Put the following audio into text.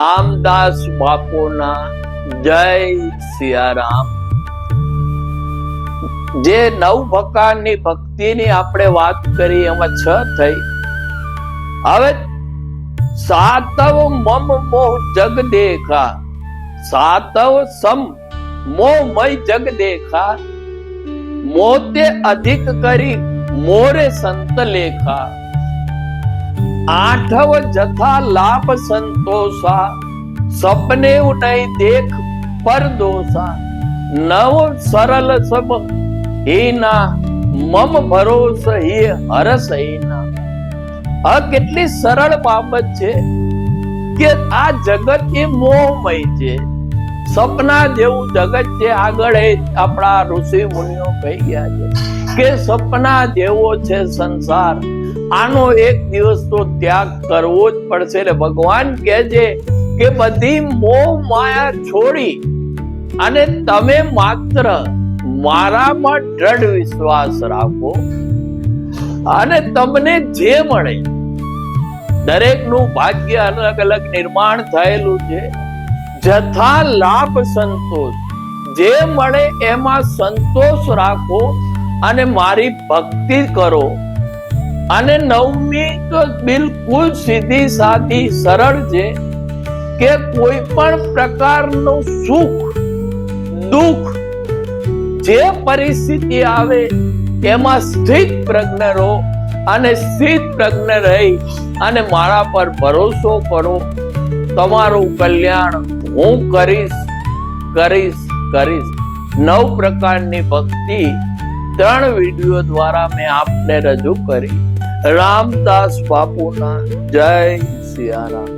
રામદાસ બાપુના જય સિયારામ। જે 9 પ્રકારની ભક્તિની આપણે વાત કરી એમાં 6 થઈ। હવે સાતવ મમ મોહ જગ દેખા, સાતવ સમ મોહમય જગ દેખા, મોતે અધિક કરી મોરે સંત લેખા। आठव जथा लाभ संतोषा, सपने नहीं देख पर दोषा। नव सरल सब हीना, मम भरोस ही हरस हीना। आ કેટલી સરળ બાબત છે કે આ જગત એ મોહમય છે, સપના જેવું જગત છે। આગળ આપણા ઋષિ મુનિઓ કહી ગયા છે કે સપના જેવો છે સંસાર, આનો એક દિવસ તો ત્યાગ કરવો જ પડશે। એટલે ભગવાન કહે છે કે બધી મોહ માયા છોડી અને તમે માત્ર મારામાં દ્રઢ વિશ્વાસ રાખો અને તમને જે મળે, દરેકનું ભાગ્ય અલગ અલગ નિર્માણ થયેલું છે। જથા લાભ સંતોષ, જે મળે એમાં સંતોષ રાખો અને મારી ભક્તિ કરો। અને 9મી તો બિલકુલ સીધી સાદી સરળ છે કે કોઈ પણ પ્રકારનું સુખ દુઃખ, જે પરિસ્થિતિ આવે એમાં સ્થિત પ્રજ્ઞ રહો અને સ્થિત પ્રજ્ઞ રહી અને મારા પર ભરોસો કરો। તમારું કલ્યાણ હું કરીશ કરીશ કરીશ। 9 પ્રકારની ભક્તિ 3 વિડીયો દ્વારા મેં આપને રજૂ કરી। રામદાસ બાપુના જય સિયારામ।